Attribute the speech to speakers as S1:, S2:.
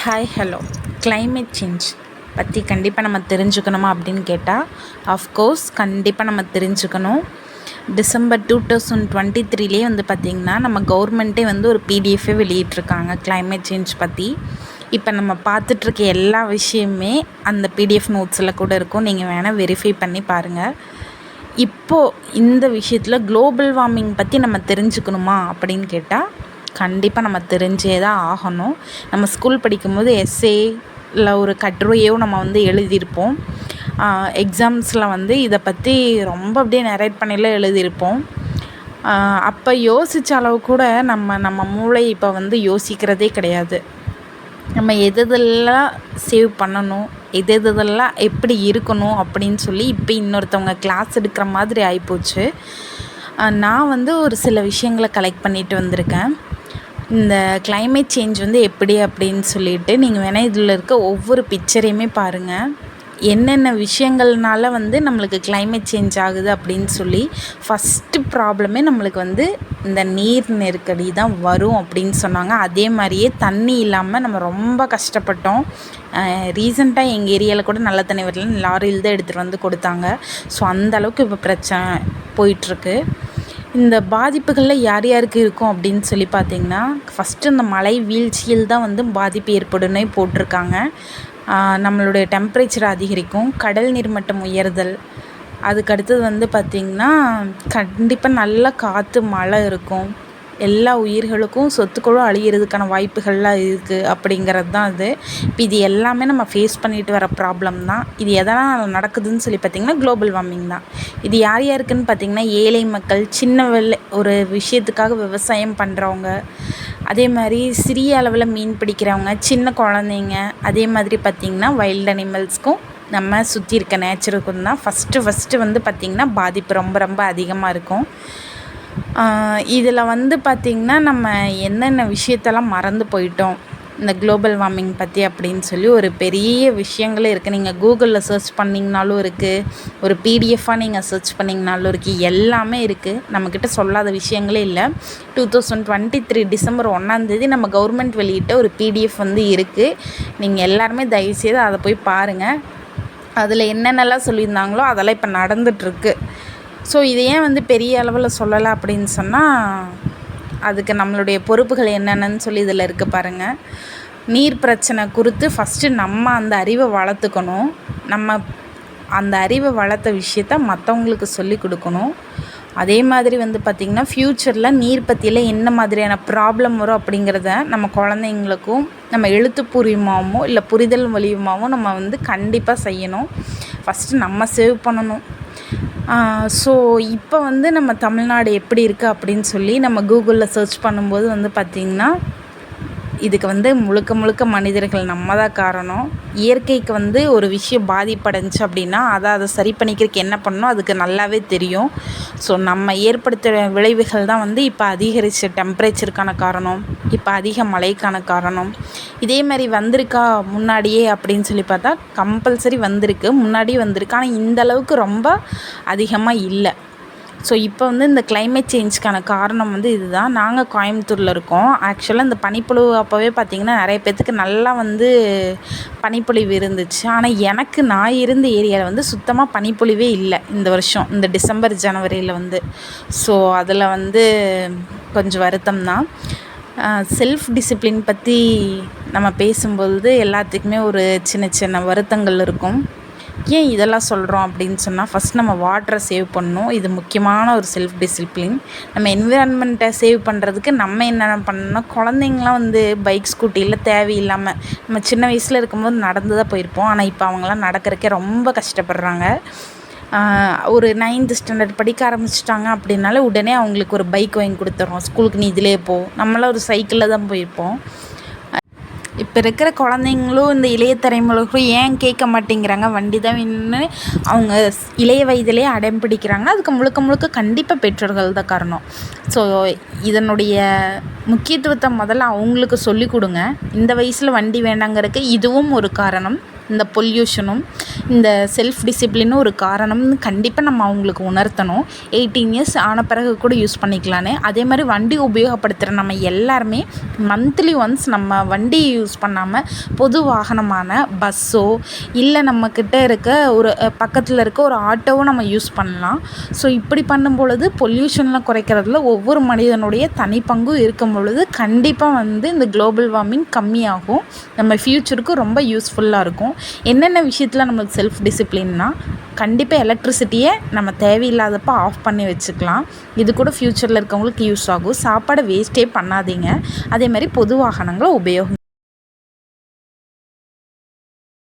S1: Hi hello. Climate change பற்றி கண்டிப்பாக நம்ம தெரிஞ்சுக்கணுமா அப்படின்னு கேட்டால் ஆஃப்கோர்ஸ் கண்டிப்பாக நம்ம தெரிஞ்சுக்கணும். டிசம்பர் 2023 வந்து பார்த்திங்கன்னா நம்ம கவர்மெண்ட்டே வந்து ஒரு பிடிஎஃபே வெளியிட்ருக்காங்க கிளைமேட் சேஞ்ச் பற்றி. இப்போ நம்ம பார்த்துட்ருக்க எல்லா விஷயமே அந்த பிடிஎஃப் நோட்ஸில் கூட இருக்கும். நீங்கள் வேணால் வெரிஃபை பண்ணி பாருங்கள். இப்போது இந்த விஷயத்தில் குளோபல் வார்மிங் பற்றி நம்ம தெரிஞ்சுக்கணுமா அப்படின்னு கேட்டால் கண்டிப்பாக நம்ம தெரிஞ்சே தான் ஆகணும். நம்ம ஸ்கூல் படிக்கும்போது எஸ்ஏ இல்லை ஒரு கட்டுரையோ நம்ம வந்து எழுதியிருப்போம். எக்ஸாம்ஸில் வந்து இதை பற்றி ரொம்ப அப்படியே நரேட் பண்ணிலாம் எழுதியிருப்போம். அப்போ யோசித்த அளவு கூட நம்ம மூளை இப்போ வந்து யோசிக்கிறதே கிடையாது. நம்ம எதெல்லாம் சேவ் பண்ணணும், எதெல்லாம் எப்படி இருக்கணும் அப்படின்னு சொல்லி இப்போ இன்னொருத்தவங்க கிளாஸ் எடுக்கிற மாதிரி ஆகிப்போச்சு. நான் வந்து ஒரு சில விஷயங்களை கலெக்ட் பண்ணிட்டு வந்திருக்கேன். இந்த கிளைமேட் சேஞ்ச் வந்து எப்படி அப்படின்னு சொல்லிட்டு நீங்கள் வேணால் இதில் இருக்க ஒவ்வொரு பிக்சரையுமே பாருங்கள். என்னென்ன விஷயங்கள்னால வந்து நம்மளுக்கு கிளைமேட் சேஞ்ச் ஆகுது அப்படின்னு சொல்லி ஃபஸ்ட்டு ப்ராப்ளமே நம்மளுக்கு வந்து இந்த நீர் நெருக்கடி தான் வரும் அப்படின்னு சொன்னாங்க. அதே மாதிரியே தண்ணி இல்லாமல் நம்ம ரொம்ப கஷ்டப்பட்டோம். ரீசெண்டாக எங்கள் ஏரியாவில் கூட நல்ல தண்ணி வரல, லாரியில் தான் எடுத்துகிட்டு வந்து கொடுத்தாங்க. ஸோ அந்தளவுக்கு இப்போ பிரச்சனை போயிட்டுருக்கு. இந்த பாதிப்புகளில் யார் யாருக்கு இருக்கும் அப்படின்னு சொல்லி பார்த்திங்கன்னா ஃபஸ்ட்டு இந்த மழை வீழ்ச்சியில் தான் வந்து பாதிப்பு ஏற்படும்னே போட்டிருக்காங்க. நம்மளுடைய டெம்பரேச்சர் அதிகரிக்கும், கடல் நீர்மட்டம் உயர்தல், அதுக்கடுத்தது வந்து பார்த்திங்கன்னா கண்டிப்பாக நல்ல காற்று மழை இருக்கும், எல்லா உயிர்களுக்கும் சொத்துக்களும் அழிகிறதுக்கான வாய்ப்புகள்லாம் இருக்குது அப்படிங்கிறது தான் இது. இப்போ இது எல்லாமே நம்ம ஃபேஸ் பண்ணிட்டு வர ப்ராப்ளம் தான். இது எதனால் நடக்குதுன்னு சொல்லி பார்த்திங்கன்னா குளோபல் வார்மிங் தான். இது யார் யாருக்குன்னு பார்த்திங்கன்னா ஏழை மக்கள், சின்ன ஒரு விஷயத்துக்காக விவசாயம் பண்ணுறவங்க, அதே மாதிரி சிறிய அளவில் மீன் பிடிக்கிறவங்க, சின்ன குழந்தைங்க, அதே மாதிரி பார்த்திங்கன்னா வைல்ட் அனிமல்ஸ்க்கும் நம்ம சுற்றி இருக்க நேச்சருக்கும் தான் ஃபஸ்ட்டு வந்து பார்த்திங்கன்னா பாதிப்பு ரொம்ப ரொம்ப அதிகமாக இருக்கும். இதில் வந்து பார்த்திங்கன்னா நம்ம என்னென்ன விஷயத்தெல்லாம் மறந்து போயிட்டோம் இந்த குளோபல் வார்மிங் பற்றி அப்படின்னு சொல்லி ஒரு பெரிய விஷயங்களே இருக்குது. நீங்கள் கூகுளில் சர்ச் பண்ணிங்கனாலும் இருக்குது, ஒரு பிடிஎஃபாக நீங்கள் சர்ச் பண்ணிங்கனாலும் இருக்குது, எல்லாமே இருக்குது. நம்மக்கிட்ட சொல்லாத விஷயங்களே இல்லை. 2023 டிசம்பர் 1 நம்ம கவர்மெண்ட் வெளியிட்ட ஒரு பிடிஎஃப் வந்து இருக்குது. நீங்கள் எல்லாருமே தயவுசெய்து அதை போய் பாருங்கள். அதில் என்னென்னலாம் சொல்லியிருந்தாங்களோ அதெல்லாம் இப்போ நடந்துகிட்ருக்கு. ஸோ இதை ஏன் வந்து பெரிய அளவில் சொல்லலை அப்படின்னு சொன்னால் அதுக்கு நம்மளுடைய பொறுப்புகள் என்னென்னு சொல்லி இதில் இருக்குது பாருங்கள். நீர் பிரச்சனை குறித்து ஃபஸ்ட்டு நம்ம அந்த அறிவை வளர்த்துக்கணும். நம்ம அந்த அறிவை வளர்த்த விஷயத்த மற்றவங்களுக்கு சொல்லி கொடுக்கணும். அதே மாதிரி வந்து பார்த்திங்கன்னா ஃப்யூச்சரில் நீர் பற்றியில் என்ன மாதிரியான ப்ராப்ளம் வரும் அப்படிங்கிறத நம்ம குழந்தைங்களுக்கும் நம்ம எழுத்துப்பூர்வமாகவோ இல்லை புரிதல் வழியுமாகவும் நம்ம வந்து கண்டிப்பாக செய்யணும். ஃபஸ்ட்டு நம்ம சேவ் பண்ணணும். ஸோ இப்போ வந்து நம்ம தமிழ்நாடு எப்படி இருக்குது அப்படின்னு சொல்லி நம்ம கூகுளில் சர்ச் பண்ணும்போது வந்து பார்த்திங்கன்னா இதுக்கு வந்து முழுக்க மனிதர்கள் நம்ம தான் காரணம். இயற்கைக்கு வந்து ஒரு விஷயம் பாதிப்படைஞ்சு அப்படின்னா அதை சரி பண்ணிக்கிறதுக்கு என்ன பண்ணணும் அதுக்கு நல்லாவே தெரியும். ஸோ நம்ம ஏற்படுத்துகிற விளைவுகள் தான் வந்து இப்போ அதிகரித்த டெம்பரேச்சருக்கான காரணம், இப்போ அதிக மழைக்கான காரணம். இதே மாதிரி வந்திருக்கா முன்னாடியே அப்படின்னு சொல்லி பார்த்தா கம்பல்சரி வந்திருக்கு, முன்னாடியே வந்திருக்கு. ஆனால் இந்தளவுக்கு ரொம்ப அதிகமாக இல்லை. ஸோ இப்போ வந்து இந்த கிளைமேட் சேஞ்சுக்கான காரணம் வந்து இதுதான். நாங்கள் கோயம்புத்தூரில் இருக்கோம். ஆக்சுவலாக இந்த பனிப்பொழிவு அப்போவே பார்த்திங்கன்னா நிறைய பேர்த்துக்கு நல்லா வந்து பனிப்பொழிவு இருந்துச்சு. ஆனால் நான் இருந்த ஏரியாவில் வந்து சுத்தமாக பனிப்பொழிவே இல்லை இந்த வருஷம், இந்த டிசம்பர் ஜனவரியில் வந்து. ஸோ அதில் வந்து கொஞ்சம் வருத்தம் தான். செல்ஃப் டிசிப்ளின் பற்றி நம்ம பேசும்பொழுது எல்லாத்துக்குமே ஒரு சின்ன வருத்தங்கள் இருக்கும். ஏன் இதெல்லாம் சொல்கிறோம் அப்படின்னு சொன்னால் ஃபஸ்ட் நம்ம வாட்டரை சேவ் பண்ணணும். இது முக்கியமான ஒரு செல்ஃப் டிசிப்ளின். நம்ம என்விரான்மெண்ட்டை சேவ் பண்ணுறதுக்கு நம்ம என்னென்ன பண்ணணும்னா குழந்தைங்களாம் வந்து பைக் ஸ்கூட்டியில் தேவையில்லாமல் நம்ம சின்ன வயசில் இருக்கும்போது நடந்து தான் போயிருப்போம். ஆனால் இப்போ அவங்களாம் நடக்கிறக்கே ரொம்ப கஷ்டப்படுறாங்க. ஒரு 9th ஸ்டாண்டர்ட் படிக்க ஆரம்பிச்சிட்டாங்க அப்படின்னாலே உடனே அவங்களுக்கு ஒரு பைக் வாங்கி கொடுத்துட்றோம். ஸ்கூலுக்கு நீ இதிலே போ. நம்மளாம் ஒரு சைக்கிளில் தான் போயிருப்போம். இப்போ இருக்கிற குழந்தைங்களும் இந்த இளைய தலைமுறைகளும் ஏன் கேட்க மாட்டேங்கிறாங்க, வண்டி தான் வேணும்னு அவங்க இளைய வயதிலே அடம் பிடிக்கிறாங்க. அதுக்கு முழுக்க கண்டிப்பாக பெற்றோர்கள் தான் காரணம். ஸோ இதனுடைய முக்கியத்துவத்தை முதல்ல அவங்களுக்கு சொல்லிக் கொடுங்க. இந்த வயசில் வண்டி வேண்டாங்கிறதுக்கு இதுவும் ஒரு காரணம். இந்த பொல்யூஷனும் இந்த செல்ஃப் டிசிப்ளினும் ஒரு காரணம்னு கண்டிப்பாக நம்ம அவங்களுக்கு உணர்த்தணும். 18 இயர்ஸ் ஆன பிறகு கூட யூஸ் பண்ணிக்கலான்னு. அதே மாதிரி வண்டி உபயோகப்படுத்துகிற நம்ம எல்லாருமே மந்த்லி ஒன்ஸ் நம்ம வண்டியை யூஸ் பண்ணாமல் பொது வாகனமான பஸ்ஸோ இல்லை நம்மக்கிட்ட இருக்க ஒரு பக்கத்தில் இருக்க ஒரு ஆட்டோவோ நம்ம யூஸ் பண்ணலாம். ஸோ இப்படி பண்ணும் பொழுது பொல்யூஷனில் குறைக்கிறதுல ஒவ்வொரு மனிதனுடைய தனிப்பங்கும் இருக்கும் பொழுது கண்டிப்பாக இந்த குளோபல் வார்மிங் கம்மியாகும். நம்ம ஃப்யூச்சருக்கு ரொம்ப யூஸ்ஃபுல்லாக இருக்கும். என்னென்ன விஷயத்தில் நம்மளுக்கு செல்ஃப் டிசிப்ளின்னா, கண்டிப்பாக எலக்ட்ரிசிட்டியை நம்ம தேவையில்லாதப்போ ஆஃப் பண்ணி வச்சுக்கலாம். இது கூட ஃப்யூச்சரில் இருக்கவங்களுக்கு யூஸ் ஆகும். சாப்பாடை வேஸ்ட்டே பண்ணாதீங்க. அதே மாதிரி பொது வாகனங்களை